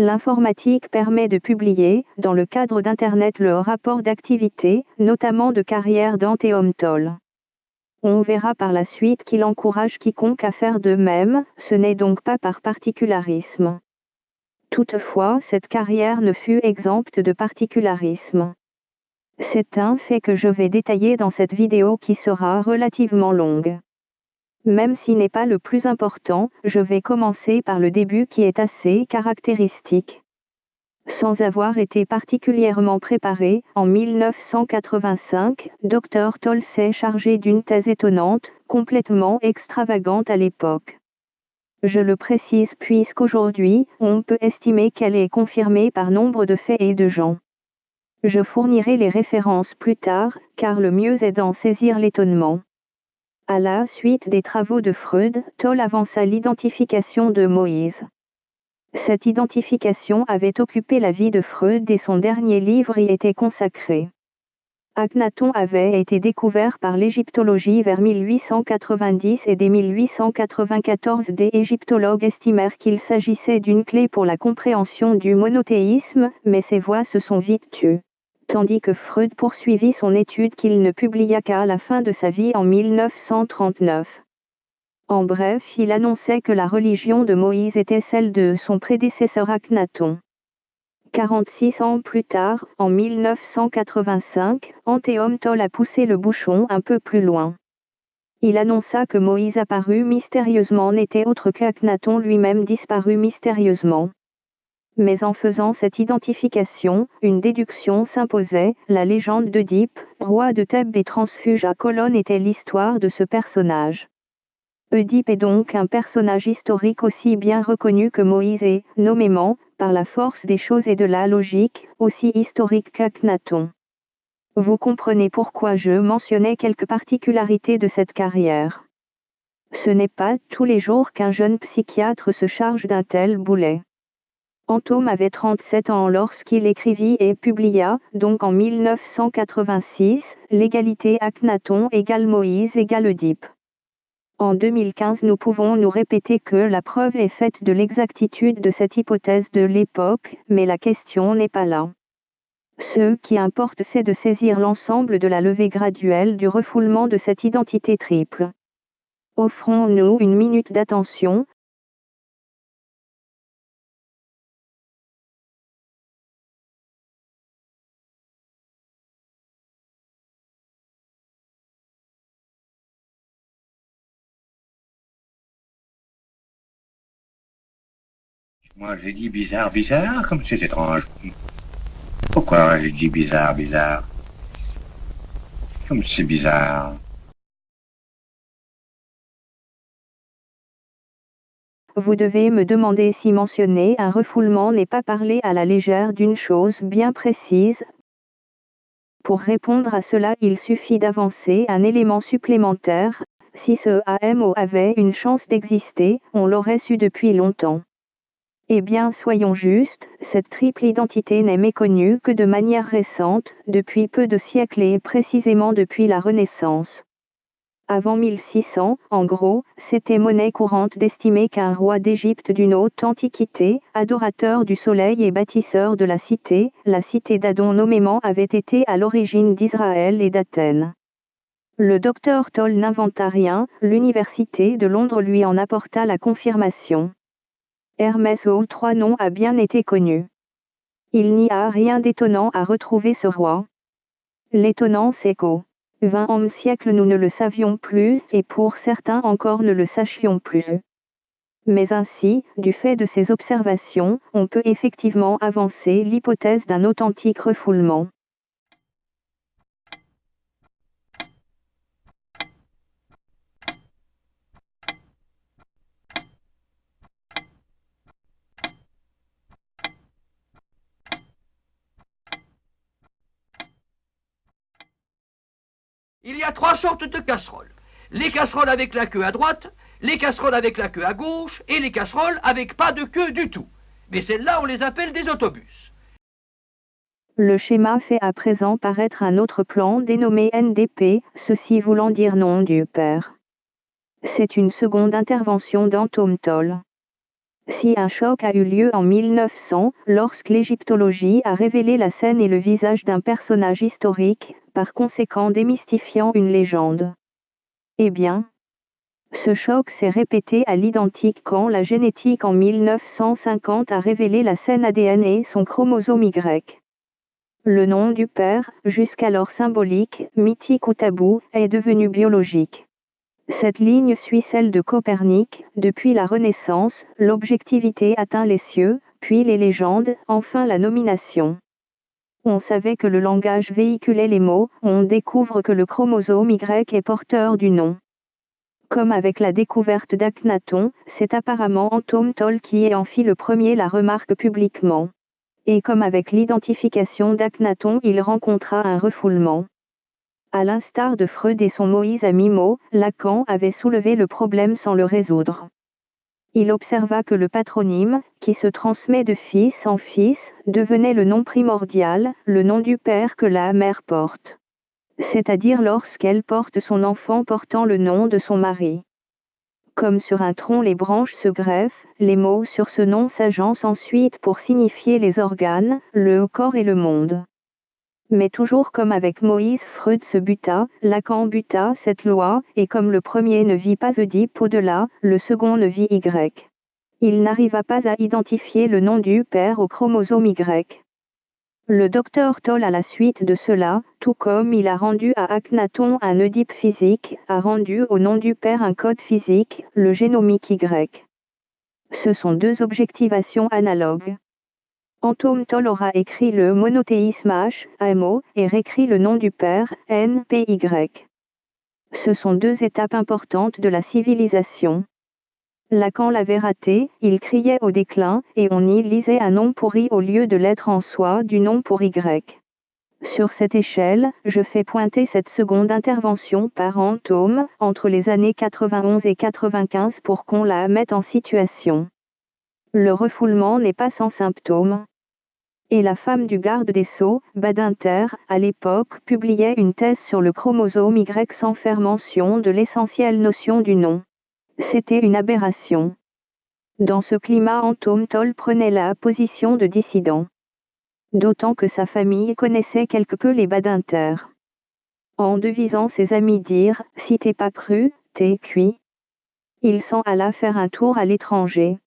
L'informatique permet de publier, dans le cadre d'Internet, le rapport d'activité, notamment de carrière d'Anthéom Toll. On verra par la suite qu'il encourage quiconque à faire de même, ce n'est donc pas par particularisme. Toutefois, cette carrière ne fut exempte de particularisme. C'est un fait que je vais détailler dans cette vidéo qui sera relativement longue. Même s'il n'est pas le plus important, je vais commencer par le début qui est assez caractéristique. Sans avoir été particulièrement préparé, en 1985, Dr Toll s'est chargé d'une thèse étonnante, complètement extravagante à l'époque. Je le précise puisqu'aujourd'hui, on peut estimer qu'elle est confirmée par nombre de faits et de gens. Je fournirai les références plus tard, car le mieux est d'en saisir l'étonnement. À la suite des travaux de Freud, Toll avança l'identification de Moïse. Cette identification avait occupé la vie de Freud et son dernier livre y était consacré. Akhenaton avait été découvert par l'égyptologie vers 1890 et dès 1894 des égyptologues estimèrent qu'il s'agissait d'une clé pour la compréhension du monothéisme, mais ces voix se sont vite tues. Tandis que Freud poursuivit son étude qu'il ne publia qu'à la fin de sa vie en 1939. En bref, il annonçait que la religion de Moïse était celle de son prédécesseur Akhenaton. 46 ans plus tard, en 1985, Anthéom Toll a poussé le bouchon un peu plus loin. Il annonça que Moïse apparu mystérieusement n'était autre qu'Akhenaton lui-même disparu mystérieusement. Mais en faisant cette identification, une déduction s'imposait, la légende d'Œdipe, roi de Thèbes et transfuge à Colonne était l'histoire de ce personnage. Œdipe est donc un personnage historique aussi bien reconnu que Moïse et, nommément, par la force des choses et de la logique, aussi historique qu'Akhenaton. Vous comprenez pourquoi je mentionnais quelques particularités de cette carrière. Ce n'est pas tous les jours qu'un jeune psychiatre se charge d'un tel boulet. Anthéom avait 37 ans lorsqu'il écrivit et publia, donc en 1986, L'égalité Akhenaton égale Moïse égale Œdipe. En 2015 nous pouvons nous répéter que la preuve est faite de l'exactitude de cette hypothèse de l'époque, mais la question n'est pas là. Ce qui importe c'est de saisir l'ensemble de la levée graduelle du refoulement de cette identité triple. Offrons-nous une minute d'attention. Moi, j'ai dit bizarre, bizarre, comme c'est étrange. Pourquoi j'ai dit bizarre, bizarre? Comme c'est bizarre. Vous devez me demander si mentionner un refoulement n'est pas parler à la légère d'une chose bien précise. Pour répondre à cela, il suffit d'avancer un élément supplémentaire. Si ce AMO avait une chance d'exister, on l'aurait su depuis longtemps. Eh bien, soyons justes, cette triple identité n'est méconnue que de manière récente, depuis peu de siècles et précisément depuis la Renaissance. Avant 1600, en gros, c'était monnaie courante d'estimer qu'un roi d'Égypte d'une haute antiquité, adorateur du soleil et bâtisseur de la cité d'Adon nommément avait été à l'origine d'Israël et d'Athènes. Le docteur Toll n'inventa rien, l'université de Londres lui en apporta la confirmation. Hermès aux trois noms a bien été connu. Il n'y a rien d'étonnant à retrouver ce roi. L'étonnant c'est qu'au XXe siècle nous ne le savions plus, et pour certains encore ne le sachions plus. Mais ainsi, du fait de ces observations, on peut effectivement avancer l'hypothèse d'un authentique refoulement. Il y a trois sortes de casseroles. Les casseroles avec la queue à droite, les casseroles avec la queue à gauche et les casseroles avec pas de queue du tout. Mais celles-là, on les appelle des autobus. Le schéma fait à présent paraître un autre plan dénommé NDP, ceci voulant dire nom du père. C'est une seconde intervention d'Anthéom Toll. Si un choc a eu lieu en 1900, lorsque l'égyptologie a révélé la scène et le visage d'un personnage historique, par conséquent démystifiant une légende. Eh bien, ce choc s'est répété à l'identique quand la génétique en 1950 a révélé la scène ADN et son chromosome Y. Le nom du père, jusqu'alors symbolique, mythique ou tabou, est devenu biologique. Cette ligne suit celle de Copernic. Depuis la Renaissance, l'objectivité atteint les cieux, puis les légendes, enfin la nomination. On savait que le langage véhiculait les mots, on découvre que le chromosome Y est porteur du nom. Comme avec la découverte d'Akhenaton, c'est apparemment Antoine Toll qui en fit le premier la remarque publiquement. Et comme avec l'identification d'Akhenaton, il rencontra un refoulement. À l'instar de Freud et son Moïse à mi-mot, Lacan avait soulevé le problème sans le résoudre. Il observa que le patronyme, qui se transmet de fils en fils, devenait le nom primordial, le nom du père que la mère porte. C'est-à-dire lorsqu'elle porte son enfant portant le nom de son mari. Comme sur un tronc les branches se greffent, les mots sur ce nom s'agencent ensuite pour signifier les organes, le corps et le monde. Mais toujours comme avec Moïse, Freud se buta, Lacan buta cette loi, et comme le premier ne vit pas Oedipe au-delà, le second ne vit Y. Il n'arriva pas à identifier le nom du père au chromosome Y. Le docteur Toll à la suite de cela, tout comme il a rendu à Akhenaton un Oedipe physique, a rendu au nom du père un code physique, le génomique Y. Ce sont deux objectivations analogues. Antoine Toll aura écrit le monothéisme H, AMO, et réécrit le nom du père, NPY. Ce sont deux étapes importantes de la civilisation. Lacan l'avait raté, il criait au déclin, et on y lisait un nom pourri au lieu de l'être en soi du nom pour Y. Sur cette échelle, je fais pointer cette seconde intervention par Antoine, entre les années 91 et 95 pour qu'on la mette en situation. Le refoulement n'est pas sans symptômes. Et la femme du garde des Sceaux, Badinter, à l'époque publiait une thèse sur le chromosome Y sans faire mention de l'essentielle notion du nom. C'était une aberration. Dans ce climat, Antoine Toll prenait la position de dissident. D'autant que sa famille connaissait quelque peu les Badinter. En devisant ses amis dire « si t'es pas cru, t'es cuit », il s'en alla faire un tour à l'étranger.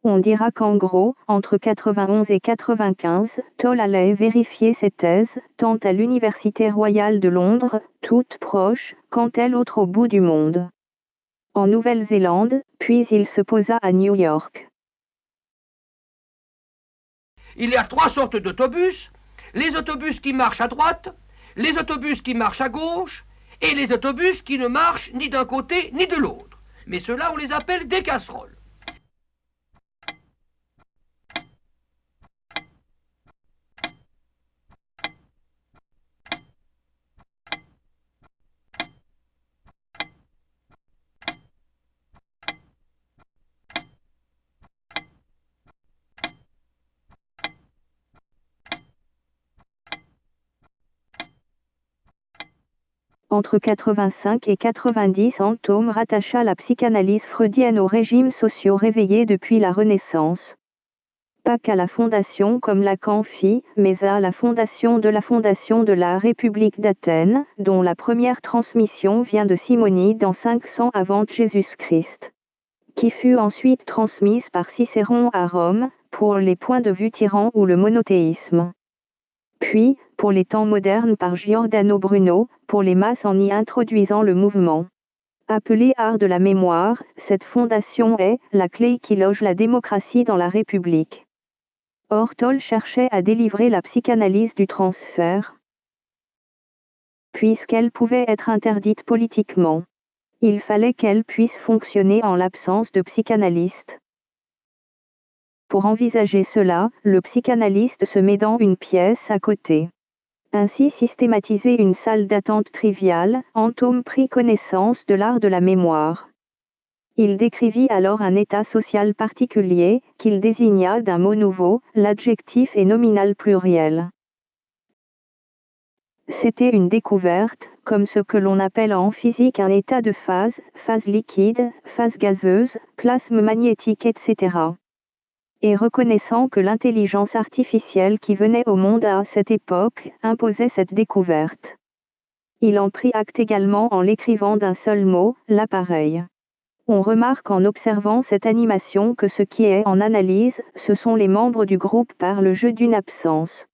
On dira qu'en gros, entre 91 et 95, Toll allait vérifier ses thèses, tant à l'Université royale de Londres, toute proche, qu'en tel autre au bout du monde. En Nouvelle-Zélande, puis il se posa à New York. Il y a trois sortes d'autobus, les autobus qui marchent à droite, les autobus qui marchent à gauche, et les autobus qui ne marchent ni d'un côté ni de l'autre. Mais ceux-là, on les appelle des casseroles. Entre 85 et 90, Antoine rattacha la psychanalyse freudienne aux régimes sociaux réveillés depuis la Renaissance. Pas qu'à la fondation comme Lacan fit, mais à la fondation de la République d'Athènes, dont la première transmission vient de Simonide en 500 avant Jésus-Christ. Qui fut ensuite transmise par Cicéron à Rome, pour les points de vue tyrans ou le monothéisme. Puis, pour les temps modernes par Giordano Bruno, pour les masses en y introduisant le mouvement. Appelé art de la mémoire, cette fondation est la clé qui loge la démocratie dans la République. Or Toll cherchait à délivrer la psychanalyse du transfert, puisqu'elle pouvait être interdite politiquement. Il fallait qu'elle puisse fonctionner en l'absence de psychanalystes. Pour envisager cela, le psychanalyste se met dans une pièce à côté. Ainsi systématiser une salle d'attente triviale, Antoine prit connaissance de l'art de la mémoire. Il décrivit alors un état social particulier, qu'il désigna d'un mot nouveau, l'adjectif est nominal pluriel. C'était une découverte, comme ce que l'on appelle en physique un état de phase liquide, phase gazeuse, plasme magnétique etc. Et reconnaissant que l'intelligence artificielle qui venait au monde à cette époque imposait cette découverte. Il en prit acte également en l'écrivant d'un seul mot, l'appareil. On remarque en observant cette animation que ce qui est en analyse, ce sont les membres du groupe par le jeu d'une absence.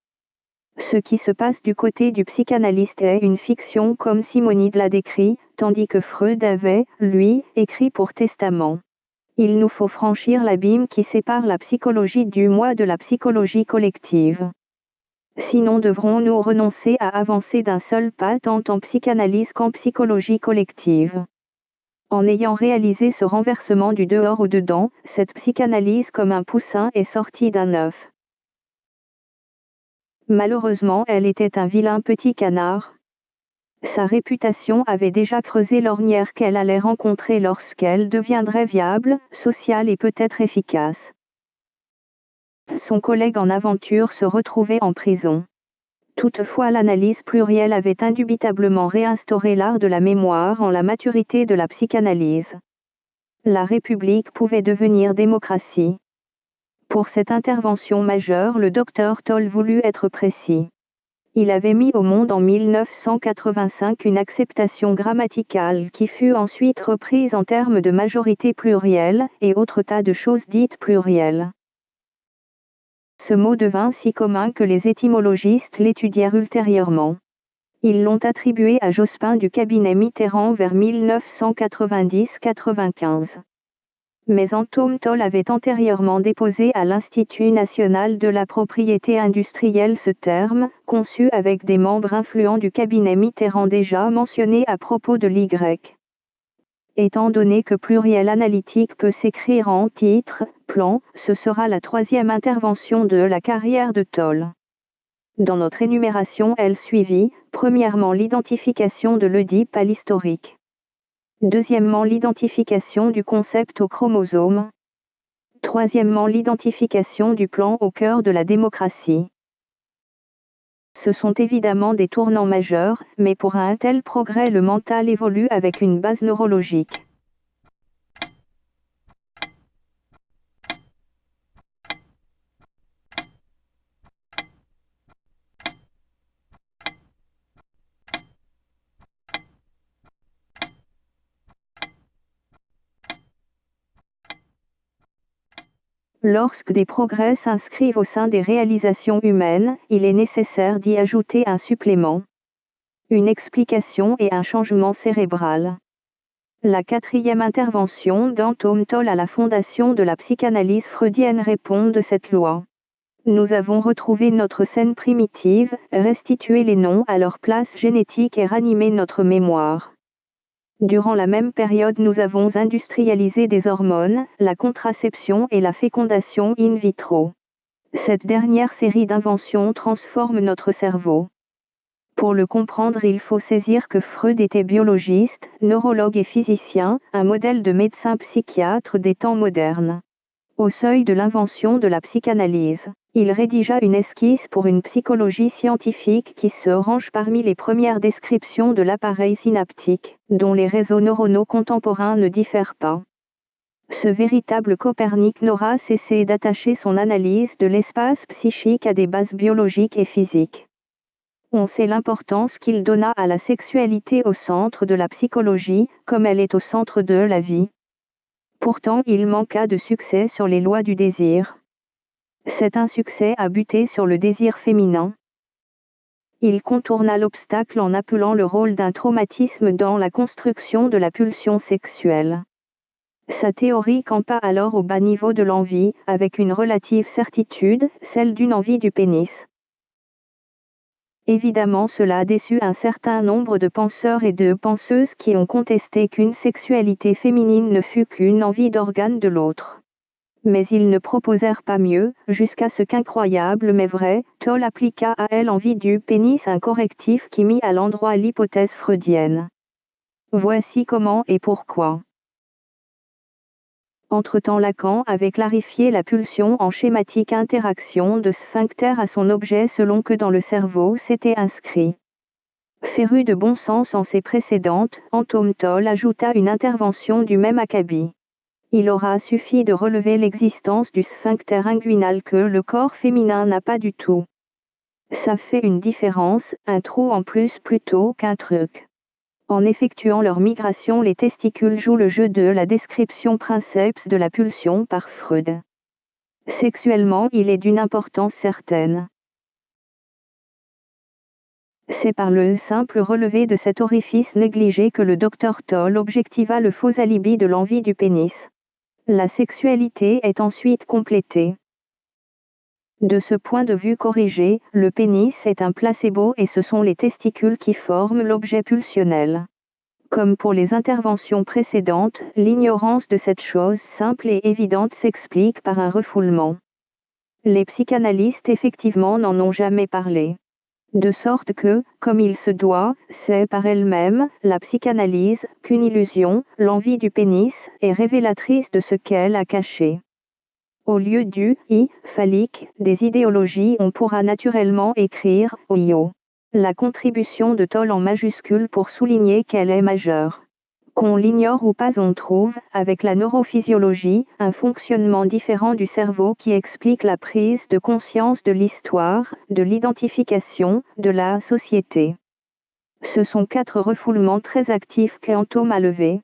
Ce qui se passe du côté du psychanalyste est une fiction comme Simonide l'a décrit, tandis que Freud avait, lui, écrit pour testament. Il nous faut franchir l'abîme qui sépare la psychologie du moi de la psychologie collective. Sinon devrons-nous renoncer à avancer d'un seul pas tant en psychanalyse qu'en psychologie collective. En ayant réalisé ce renversement du dehors au dedans, cette psychanalyse comme un poussin est sortie d'un œuf. Malheureusement, elle était un vilain petit canard. Sa réputation avait déjà creusé l'ornière qu'elle allait rencontrer lorsqu'elle deviendrait viable, sociale et peut-être efficace. Son collègue en aventure se retrouvait en prison. Toutefois, l'analyse plurielle avait indubitablement réinstauré l'art de la mémoire en la maturité de la psychanalyse. La République pouvait devenir démocratie. Pour cette intervention majeure, le docteur Toll voulut être précis. Il avait mis au monde en 1985 une acceptation grammaticale qui fut ensuite reprise en termes de majorité plurielle et autres tas de choses dites plurielles. Ce mot devint si commun que les étymologistes l'étudièrent ultérieurement. Ils l'ont attribué à Jospin du cabinet Mitterrand vers 1990-95. Mais Antoine Toll avait antérieurement déposé à l'Institut national de la propriété industrielle ce terme, conçu avec des membres influents du cabinet Mitterrand déjà mentionnés à propos de l'Y. Étant donné que pluriel analytique peut s'écrire en titre, plan, ce sera la troisième intervention de la carrière de Toll. Dans notre énumération, elle suivit, premièrement l'identification de l'Oedipe à l'historique. Deuxièmement l'identification du concept au chromosome. Troisièmement l'identification du plan au cœur de la démocratie. Ce sont évidemment des tournants majeurs, mais pour un tel progrès le mental évolue avec une base neurologique. Lorsque des progrès s'inscrivent au sein des réalisations humaines, il est nécessaire d'y ajouter un supplément, une explication et un changement cérébral. La quatrième intervention d'Antoine Toll à la fondation de la psychanalyse freudienne répond de cette loi. Nous avons retrouvé notre scène primitive, restitué les noms à leur place génétique et ranimé notre mémoire. Durant la même période, nous avons industrialisé des hormones, la contraception et la fécondation in vitro. Cette dernière série d'inventions transforme notre cerveau. Pour le comprendre, il faut saisir que Freud était biologiste, neurologue et physicien, un modèle de médecin psychiatre des temps modernes. Au seuil de l'invention de la psychanalyse, il rédigea une esquisse pour une psychologie scientifique qui se range parmi les premières descriptions de l'appareil synaptique, dont les réseaux neuronaux contemporains ne diffèrent pas. Ce véritable Copernic n'aura cessé d'attacher son analyse de l'espace psychique à des bases biologiques et physiques. On sait l'importance qu'il donna à la sexualité au centre de la psychologie, comme elle est au centre de la vie. Pourtant, il manqua de succès sur les lois du désir. Cet insuccès a buté sur le désir féminin. Il contourna l'obstacle en appelant le rôle d'un traumatisme dans la construction de la pulsion sexuelle. Sa théorie campa alors au bas niveau de l'envie, avec une relative certitude, celle d'une envie du pénis. Évidemment, cela a déçu un certain nombre de penseurs et de penseuses qui ont contesté qu'une sexualité féminine ne fût qu'une envie d'organe de l'autre. Mais ils ne proposèrent pas mieux, jusqu'à ce qu'incroyable mais vrai, Toll appliqua à l'envie du pénis un correctif qui mit à l'endroit l'hypothèse freudienne. Voici comment et pourquoi. Entre-temps, Lacan avait clarifié la pulsion en schématique interaction de sphincter à son objet selon que dans le cerveau s'était inscrit. Féru de bon sens en ses précédentes, Antoine Toll ajouta une intervention du même acabit. Il aura suffi de relever l'existence du sphincter inguinal que le corps féminin n'a pas du tout. Ça fait une différence, un trou en plus plutôt qu'un truc. En effectuant leur migration, les testicules jouent le jeu de la description princeps de la pulsion par Freud. Sexuellement, il est d'une importance certaine. C'est par le simple relevé de cet orifice négligé que le docteur Toll objectiva le faux alibi de l'envie du pénis. La sexualité est ensuite complétée. De ce point de vue corrigé, le pénis est un placebo et ce sont les testicules qui forment l'objet pulsionnel. Comme pour les interventions précédentes, l'ignorance de cette chose simple et évidente s'explique par un refoulement. Les psychanalystes effectivement n'en ont jamais parlé. De sorte que, comme il se doit, c'est par elle-même, la psychanalyse, qu'une illusion, l'envie du pénis, est révélatrice de ce qu'elle a caché. Au lieu du « i » phallique des idéologies, on pourra naturellement écrire « io ». La contribution de Toll en majuscule pour souligner qu'elle est majeure. Qu'on l'ignore ou pas, on trouve, avec la neurophysiologie, un fonctionnement différent du cerveau qui explique la prise de conscience de l'histoire, de l'identification, de la société. Ce sont 4 refoulements très actifs qu'Antôme a levés.